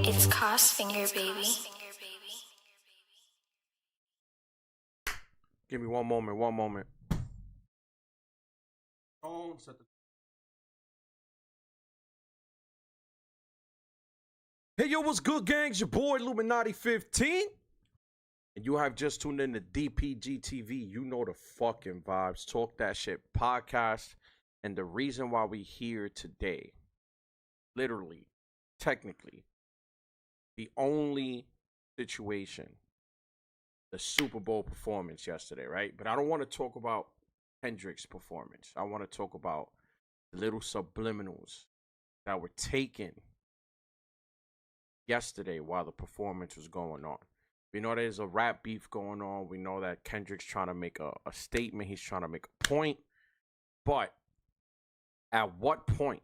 It's Cos Finger, baby. Give me one moment, one moment. Hey, yo, what's good, gangs? Your boy, Luminati15. And you have just tuned in to DPG TV. You know the fucking vibes. Talk That Shit podcast. And the reason why we here today, literally, technically, the only situation, the Super Bowl performance yesterday, right? But I don't want to talk about Kendrick's performance. I want to talk about the little subliminals that were taken yesterday while the performance was going on. We know there's a rap beef going on. We know that Kendrick's trying to make a statement. He's trying to make a point. But at what point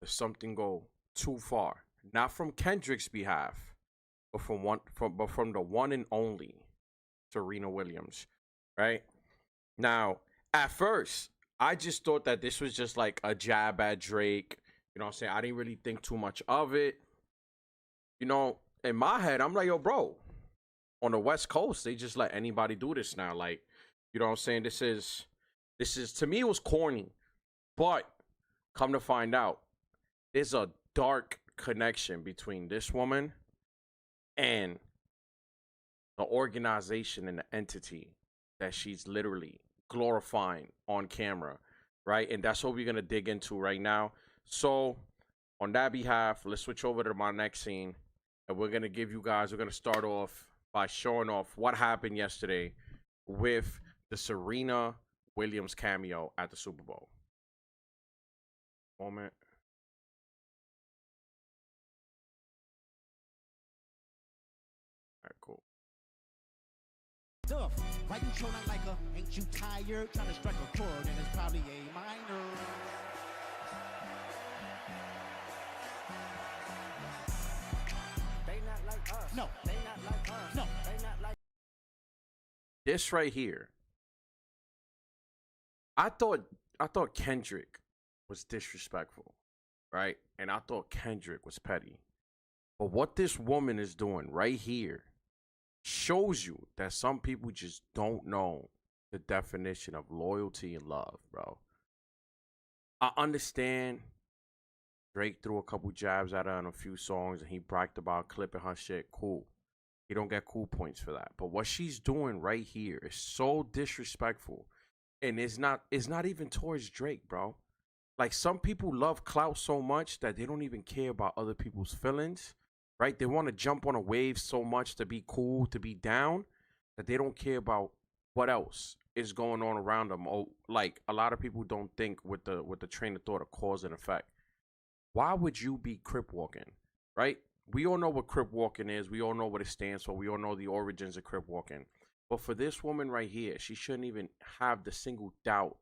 does something go too far? Not from Kendrick's behalf, but from the one and only Serena Williams, right? Now, at first, I just thought that this was just like a jab at Drake. You know what I'm saying? I didn't really think too much of it. You know, in my head, I'm like, yo, bro, on the West Coast, they just let anybody do this now. Like, you know what I'm saying? This is to me, it was corny. But come to find out, there's a dark connection between this woman and the organization and the entity that she's literally glorifying on camera, right? And that's what we're going to dig into right now. So on that behalf, let's switch over to my next scene. And we're going to start off by showing off what happened yesterday with the Serena Williams cameo at the Super Bowl. Moment. All right, cool. Why you showing like a, ain't you tired? Trying to strike a chord and it's probably a minor. They not like us. No. They not like us. No. They not like. This right here. I thought Kendrick was disrespectful, right? And I thought Kendrick was petty. But what this woman is doing right here shows you that some people just don't know the definition of loyalty and love, bro. I understand Drake threw a couple jabs at her on a few songs and he bragged about clipping her shit. Cool. You don't get cool points for that. But what she's doing right here is so disrespectful. And it's not even towards Drake, bro. Like, some people love clout so much that they don't even care about other people's feelings, right? They want to jump on a wave so much to be cool, to be down, that they don't care about what else is going on around them. Or, like, a lot of people don't think with the train of thought of cause and effect. Why would you be Crip walking, right? We all know what Crip walking is. We all know what it stands for. We all know the origins of Crip walking. But for this woman right here, she shouldn't even have the single doubt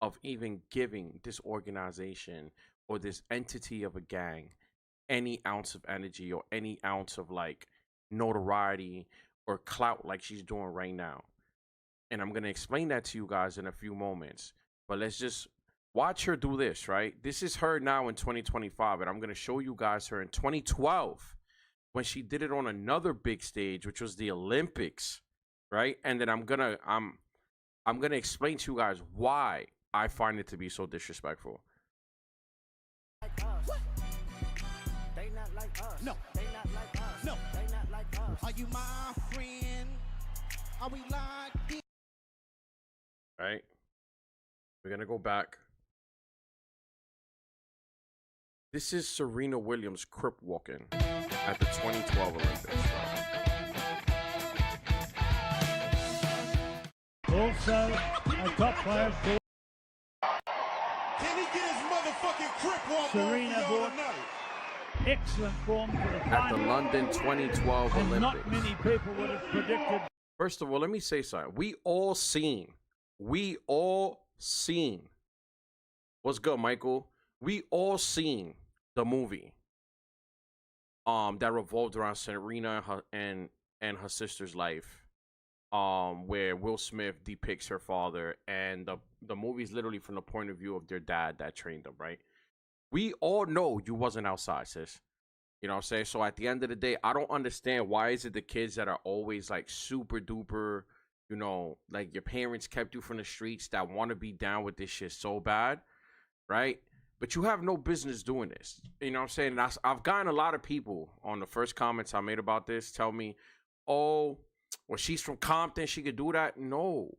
of even giving this organization or this entity of a gang any ounce of energy or any ounce of like notoriety or clout like she's doing right now. And I'm going to explain that to you guys in a few moments. But let's just watch her do this, right? This is her now in 2025. And I'm going to show you guys her in 2012 when she did it on another big stage, which was the Olympics, right? And then I'm gonna explain to you guys why I find it to be so disrespectful. Like us. They not like us. No. They not like us. No. They not like us. Are you my friend? Are we like this? Right? We're gonna go back. This is Serena Williams Crip walking at the 2012 Olympics. Also, a top player for Can he get his motherfucking Crip walk Serena on brought tonight? excellent form for the At the final. London 2012 And not Olympics. many people would have predicted. First of all, let me say something. We all seen. What's good, Michael? We all seen the movie that revolved around Serena and her sister's life, where Will Smith depicts her father, and the movie's literally from the point of view of their dad that trained them, right? We all know you wasn't outside, sis. You know what I'm saying? So at the end of the day, I don't understand why is it the kids that are always like super duper, you know, like your parents kept you from the streets that want to be down with this shit so bad, right? But you have no business doing this. You know what I'm saying? And I've gotten a lot of people on the first comments I made about this tell me, oh, well, she's from Compton, she could do that. No.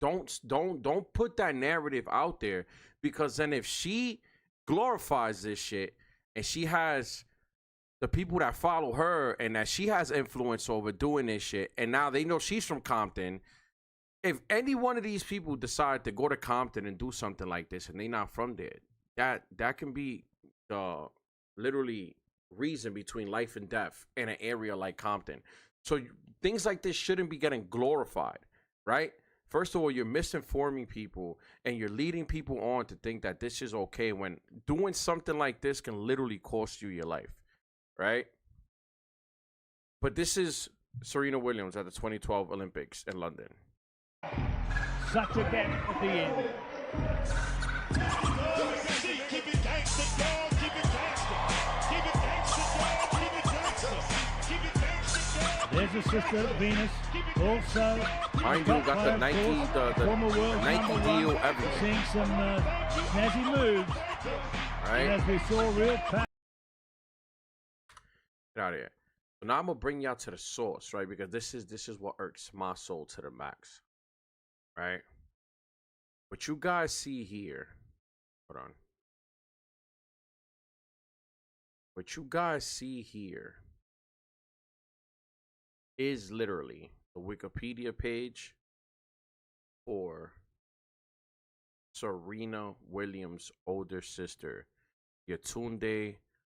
Don't put that narrative out there, because then if she glorifies this shit and she has the people that follow her and that she has influence over doing this shit, and now they know she's from Compton, if any one of these people decide to go to Compton and do something like this and they not from there, that can be the literally reason between life and death in an area like Compton. So things like this shouldn't be getting glorified, right? First of all, you're misinforming people and you're leading people on to think that this is okay when doing something like this can literally cost you your life, right? But this is Serena Williams at the 2012 Olympics in London. Such a gap at the end. Keep it gangsta, dog. Keep it gangsta. Keep it gangsta, dog. Keep it gangsta. Keep it gangsta, dog. There's a sister, Venus, also. Mind you, got the Nike, the Nike deal, everything. Seeing some snazzy moves. Right? And as we saw, real power. Get out of here. So now I'm gonna bring y'all to the source, right? Because this is what irks my soul to the max, right? What you guys see here, hold on. What you guys see here is literally the Wikipedia page for Serena Williams' older sister, Yetunde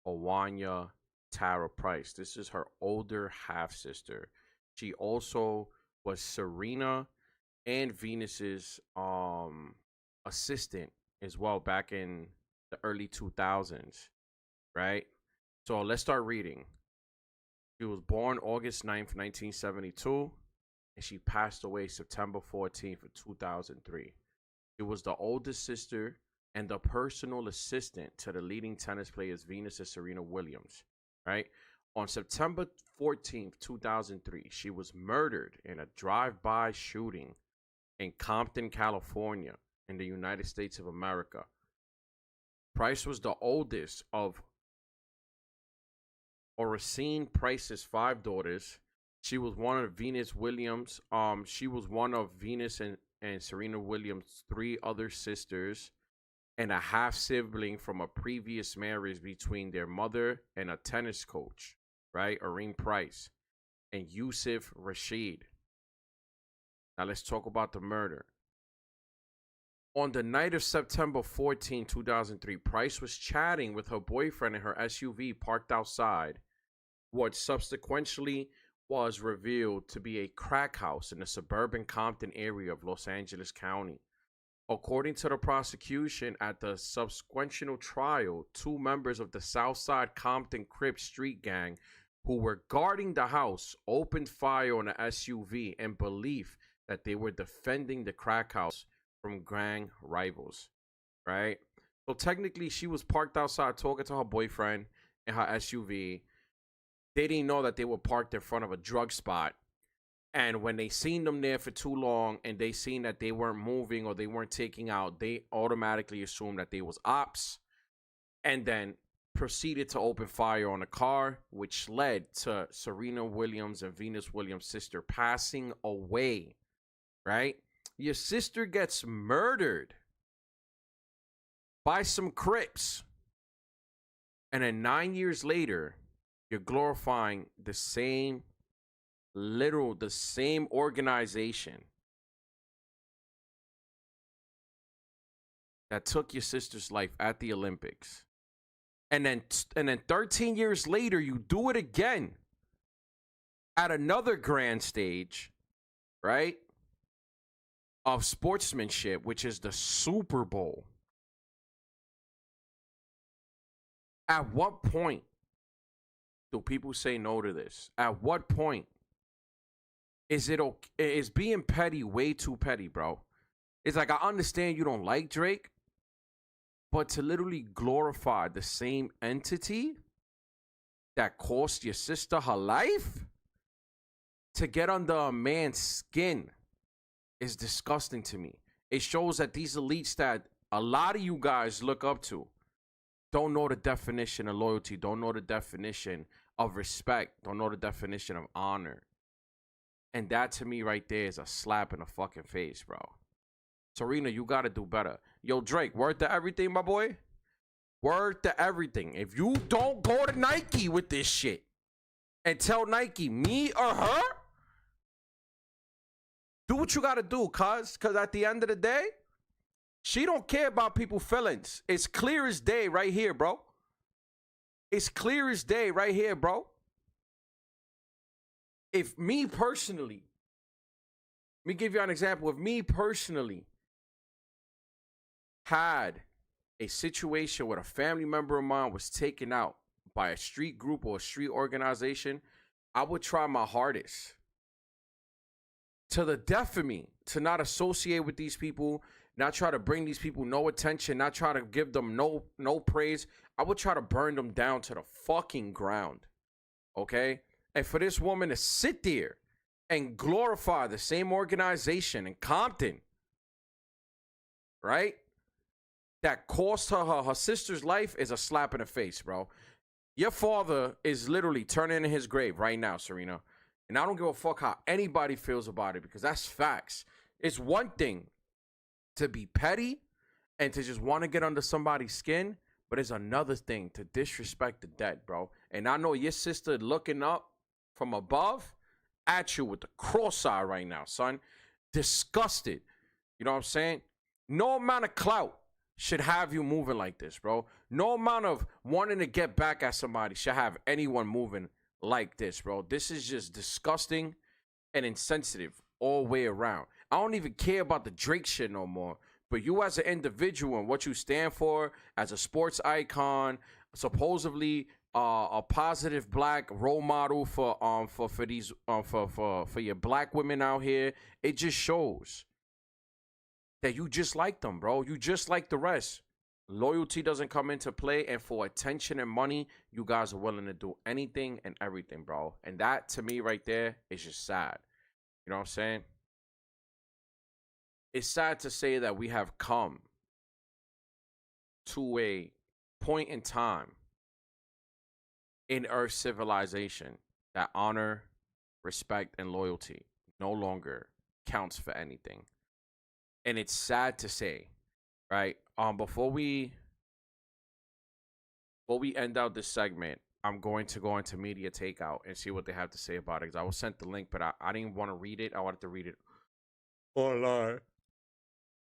Owanya Tara Price. This is her older half sister. She also was Serena and Venus's assistant as well back in the early 2000s, right? So let's start reading. She was born August 9th, 1972, and she passed away September 14th of 2003. She was the oldest sister and the personal assistant to the leading tennis players Venus and Serena Williams, right? On September 14th, 2003, she was murdered in a drive-by shooting in Compton, California, in the United States of America. Price was the oldest of Oracene Price's 5 daughters. She was one of Venus Williams. She was one of Venus and Serena Williams' 3 other sisters, and a half sibling from a previous marriage between their mother and a tennis coach, right? Irene Price and Yusuf Rashid. Now let's talk about the murder. On the night of September 14, 2003, Price was chatting with her boyfriend in her SUV parked outside what subsequently was revealed to be a crack house in the suburban Compton area of Los Angeles County. According to the prosecution, at the subsequent trial, 2 members of the Southside Compton Crip street gang who were guarding the house opened fire on the SUV in belief that they were defending the crack house from gang rivals, right? So technically, she was parked outside talking to her boyfriend in her SUV. They didn't know that they were parked in front of a drug spot. And when they seen them there for too long and they seen that they weren't moving or they weren't taking out, they automatically assumed that they was ops and then proceeded to open fire on the car, which led to Serena Williams and Venus Williams' sister passing away, right? Your sister gets murdered by some Crips. And then 9 years later, you're glorifying the same organization that took your sister's life at the Olympics. And then 13 years later, you do it again at another grand stage, right? Of sportsmanship, which is the Super Bowl. At what point do people say no to this? At what point is it okay? Is being petty way too petty, bro? It's like, I understand you don't like Drake, but to literally glorify the same entity, that cost your sister her life to get under a man's skin is disgusting to me. It shows that these elites that a lot of you guys look up to don't know the definition of loyalty, don't know the definition of respect, don't know the definition of honor. And that to me right there is a slap in the fucking face, bro. Serena, you gotta do better. Yo, Drake, word to everything, my boy. Word to everything. If you don't go to Nike with this shit and tell Nike, me or her, do what you gotta do, cuz at the end of the day, she don't care about people's feelings. It's clear as day right here, bro. It's clear as day right here, bro. If me personally, let me give you an example. If me personally had a situation where a family member of mine was taken out by a street group or a street organization, I would try my hardest to the death of me to not associate with these people, not try to bring these people no attention, not try to give them no praise. I would try to burn them down to the fucking ground, okay? And for this woman to sit there and glorify the same organization in Compton, right, that cost her sister's life is a slap in the face, bro. Your father is literally turning in his grave right now, Serena. And I don't give a fuck how anybody feels about it, because that's facts. It's one thing to be petty and to just want to get under somebody's skin, but it's another thing to disrespect the dead, bro. And I know your sister looking up from above at you with the cross eye right now, son. Disgusted. You know what I'm saying? No amount of clout should have you moving like this, bro. No amount of wanting to get back at somebody should have anyone moving like this, bro. This is just disgusting and insensitive all the way around. I don't even care about the Drake shit no more. But you as an individual and what you stand for as a sports icon, supposedly a positive black role model for your black women out here, it just shows that you just like them, bro. You just like the rest. Loyalty doesn't come into play, and for attention and money, you guys are willing to do anything and everything, bro. And that, to me, right there, is just sad. You know what I'm saying? It's sad to say that we have come to a point in time in Earth civilization that honor, respect, and loyalty no longer counts for anything. And it's sad to say, right? Before we end out this segment, I'm going to go into Media Takeout and see what they have to say about it. Because I was sent the link, but I didn't want to read it. I wanted to read it online.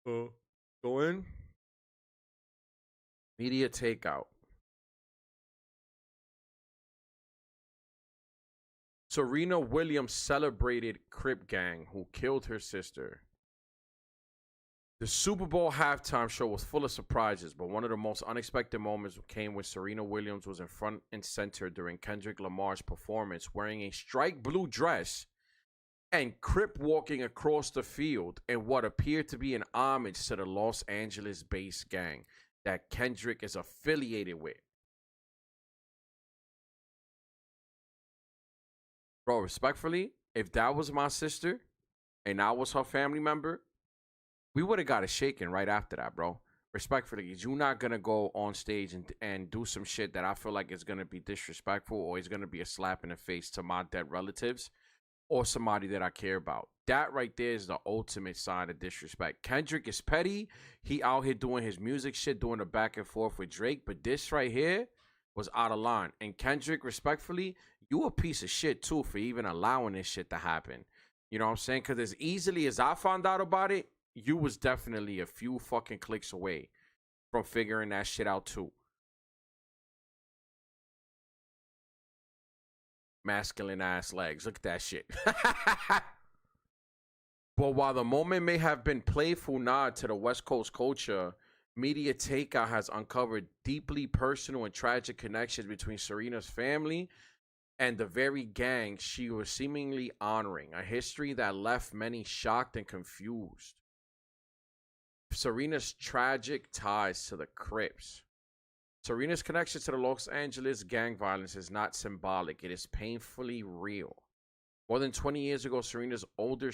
So go in. Media Takeout. Serena Williams celebrated Crip gang who killed her sister. The Super Bowl halftime show was full of surprises, but one of the most unexpected moments came when Serena Williams was in front and center during Kendrick Lamar's performance, wearing a striped blue dress and Crip walking across the field in what appeared to be an homage to the Los Angeles-based gang that Kendrick is affiliated with. Bro, respectfully, if that was my sister and I was her family member, we would have got it shaken right after that, bro. Respectfully, you're not going to go on stage and do some shit that I feel like is going to be disrespectful or is going to be a slap in the face to my dead relatives or somebody that I care about. That right there is the ultimate sign of disrespect. Kendrick is petty. He out here doing his music shit, doing the back and forth with Drake. But this right here was out of line. And Kendrick, respectfully, you a piece of shit too for even allowing this shit to happen. You know what I'm saying? Because as easily as I found out about it, you was definitely a few fucking clicks away from figuring that shit out too. Masculine ass legs. Look at that shit. But while the moment may have been playful nod to the West Coast culture, Media Takeout has uncovered deeply personal and tragic connections between Serena's family and the very gang she was seemingly honoring, a history that left many shocked and confused. Serena's tragic ties to the Crips Serena's connection to the Los Angeles gang violence is not symbolic. It is painfully real. More than 20 years ago, Serena's older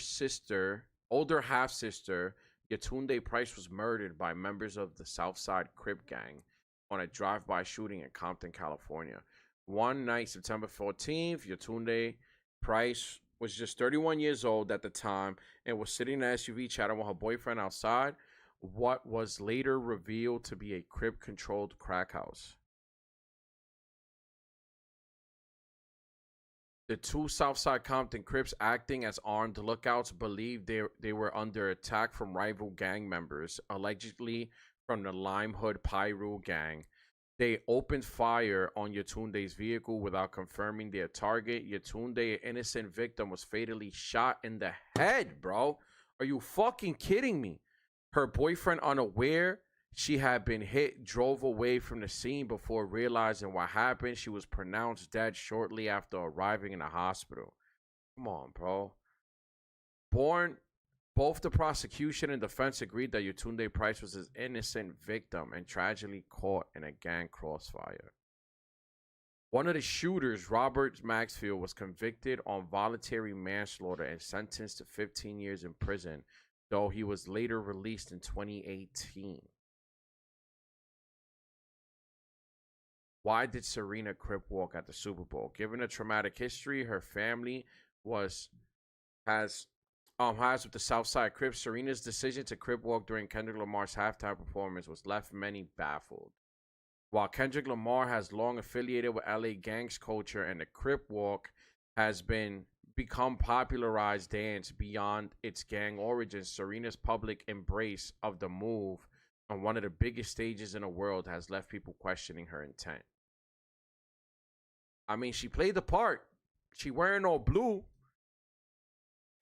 half-sister, Yetunde Price, was murdered by members of the Southside Crip gang on a drive-by shooting in Compton, California. One night, September 14th, Yetunde Price was just 31 years old at the time and was sitting in an SUV chatting with her boyfriend outside what was later revealed to be a Crip-controlled crack house. The two Southside Compton Crips, acting as armed lookouts, believed they were under attack from rival gang members, allegedly from the Lime Hood Pyru gang. They opened fire on Yetunde's vehicle without confirming their target. Yetunde, an innocent victim, was fatally shot in the head, bro. Are you fucking kidding me? Her boyfriend, unaware she had been hit, drove away from the scene before realizing what happened. She was pronounced dead shortly after arriving in the hospital. Come on, bro. Both the prosecution and defense agreed that Yetunde Price was an innocent victim and tragically caught in a gang crossfire. One of the shooters, Robert Maxfield, was convicted on voluntary manslaughter and sentenced to 15 years in prison, though he was later released in 2018. Why did Serena Crip walk at the Super Bowl? Given a traumatic history her family has with the Southside Crips, Serena's decision to Crip walk during Kendrick Lamar's halftime performance was left many baffled. While Kendrick Lamar has long affiliated with LA gangs culture and the Crip walk has become popularized dance beyond its gang origins, Serena's public embrace of the move on one of the biggest stages in the world has left people questioning her intent. I mean, she played the part. She wearing all blue.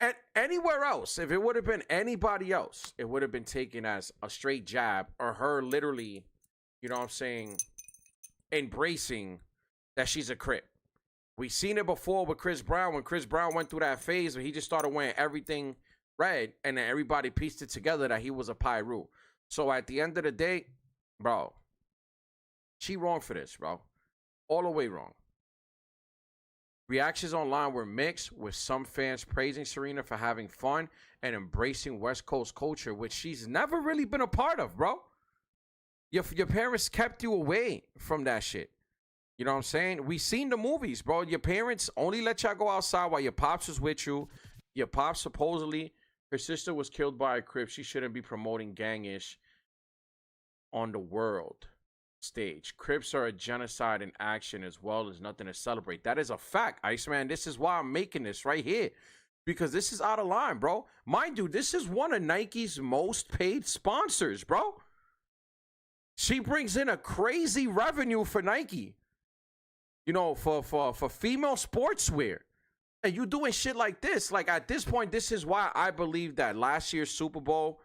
And anywhere else, if it would have been anybody else, it would have been taken as a straight jab or her literally, you know what I'm saying, embracing that she's a Crip. We've seen it before with Chris Brown, when Chris Brown went through that phase where he just started wearing everything red and then everybody pieced it together that he was a Pyru. So at the end of the day, bro, she wrong for this, bro. All the way wrong. Reactions online were mixed, with some fans praising Serena for having fun and embracing West Coast culture, which she's never really been a part of, bro. Your parents kept you away from that shit. You know what I'm saying? We seen the movies, bro. Your parents only let y'all go outside while your pops was with you. Your pops, supposedly, her sister was killed by a Crip. She shouldn't be promoting gangish on the world stage. Crips are a genocide in action as well as nothing to celebrate. That is a fact, Iceman. This is why I'm making this right here, because this is out of line, bro. Mind you, this is one of Nike's most paid sponsors, bro. She brings in a crazy revenue for Nike, you know, for female sportswear. And you doing shit like this. Like, at this point, this is why I believe that last year's Super Bowl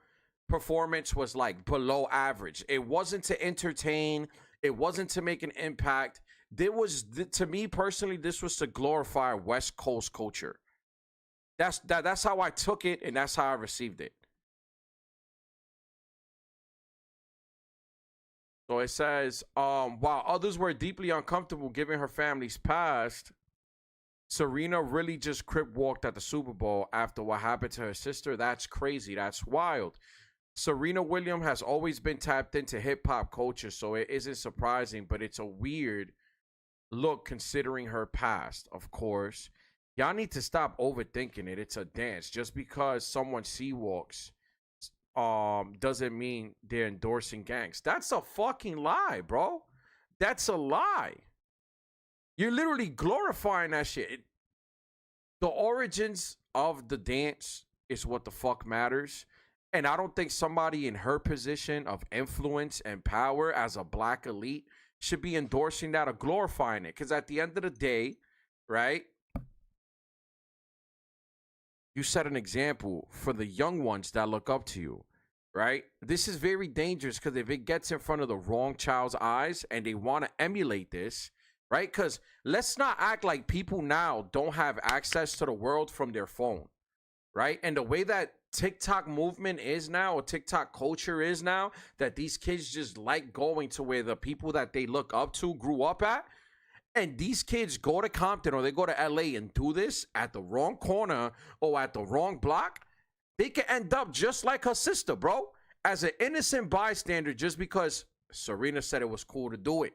performance was like below average. It wasn't to entertain. It wasn't to make an impact. To me personally, this was to glorify West Coast culture. That's how I took it, and that's how I received it. So it says, while others were deeply uncomfortable given her family's past, Serena really just Crip walked at the Super Bowl after what happened to her sister. That's crazy. That's wild. Serena Williams has always been tapped into hip-hop culture, so it isn't surprising, but it's a weird look considering her past, of course. Y'all need to stop overthinking it. It's a dance. Just because someone C-walks doesn't mean they're endorsing gangs. That's a fucking lie, bro. That's a lie. You're literally glorifying that shit. The origins of the dance is what the fuck matters. And I don't think somebody in her position of influence and power as a black elite should be endorsing that or glorifying it. Because at the end of the day, right, you set an example for the young ones that look up to you, right? This is very dangerous because if it gets in front of the wrong child's eyes and they want to emulate this, right? Because let's not act like people now don't have access to the world from their phone, right? And the way that TikTok movement is now, or TikTok culture is now, that these kids just like going to where the people that they look up to grew up at. And these kids go to Compton or they go to LA and do this at the wrong corner or at the wrong block. They can end up just like her sister, bro, as an innocent bystander just because Serena said it was cool to do it.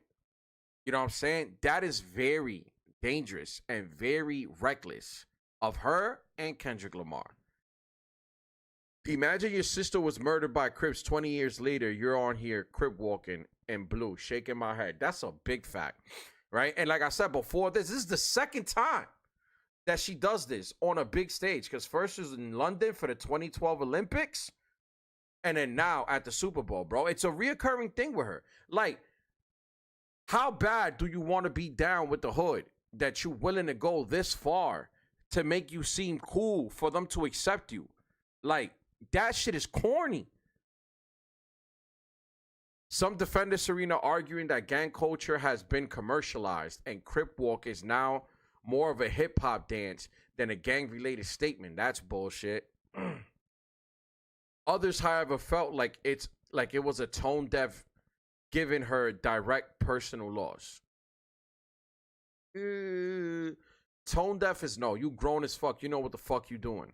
You know what I'm saying? That is very dangerous and very reckless of her and Kendrick Lamar. Imagine your sister was murdered by Crips 20 years later. You're on here Crip walking in blue, shaking my head. That's a big fact, right? And like I said before, this is the second time that she does this on a big stage. Because first was in London for the 2012 Olympics. And then now at the Super Bowl, bro. It's a reoccurring thing with her. Like, how bad do you want to be down with the hood that you're willing to go this far to make you seem cool for them to accept you? Like, that shit is corny. Some defend Serena, arguing that gang culture has been commercialized and Crip walk is now more of a hip-hop dance than a gang-related statement. That's bullshit. Others, however, felt like it was a tone deaf, given her direct personal loss. Tone deaf is no. You grown as fuck. You know what the fuck you doing.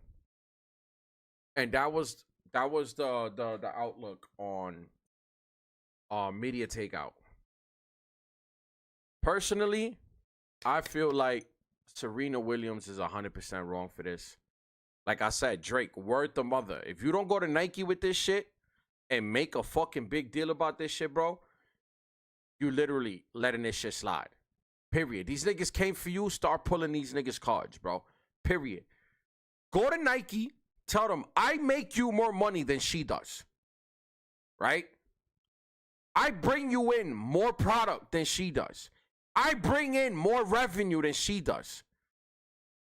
And that was the outlook on media takeout. Personally, I feel like Serena Williams is 100% wrong for this. Like I said, Drake, word the mother. If you don't go to Nike with this shit and make a fucking big deal about this shit, bro, you literally letting this shit slide. Period. These niggas came for you. Start pulling these niggas cards, bro. Period. Go to Nike. Tell them, I make you more money than she does. Right? I bring you in more product than she does. I bring in more revenue than she does.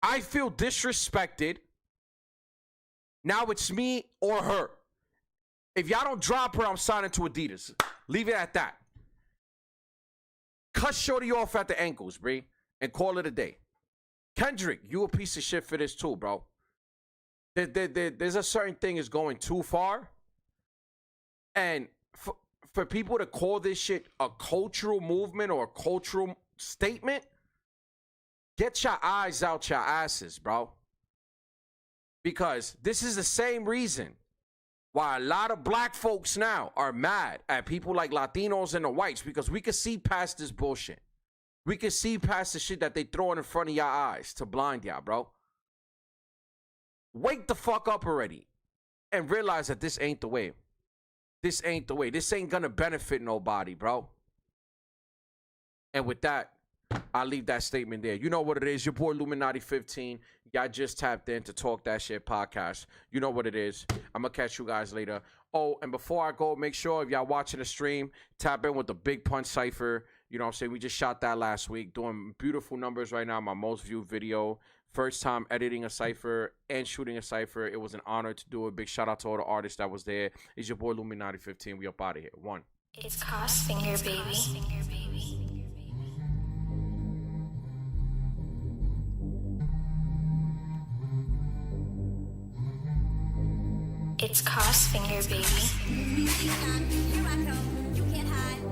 I feel disrespected. Now it's me or her. If y'all don't drop her, I'm signing to Adidas. Leave it at that. Cut shorty off at the ankles, Bree, and call it a day. Kendrick, you a piece of shit for this too, bro. There's a certain thing is going too far. And for people to call this shit a cultural movement or a cultural statement, get your eyes out your asses, bro. Because this is the same reason why a lot of black folks now are mad at people like Latinos and the whites, because we can see past this bullshit. We can see past the shit that they throwing in front of your eyes to blind y'all, bro. Wake the fuck up already and realize that this ain't the way. This ain't the way. This ain't gonna benefit nobody, bro. And with that, I'll leave that statement there. You know what it is. Your boy Luminati15. Y'all just tapped in to Talk That Shit podcast. You know what it is. I'm going to catch you guys later. Oh, and before I go, make sure if y'all watching the stream, tap in with the Big Punch Cypher. You know what I'm saying? We just shot that last week. Doing beautiful numbers right now. My most viewed video. First time editing a cypher and shooting a cypher. It was an honor to do it. Big shout out to all the artists that was there. It's your boy Luminati15. We up out of here. One. It's Crossfinger, baby. It's Crossfinger, baby. Here I come, you can't hide.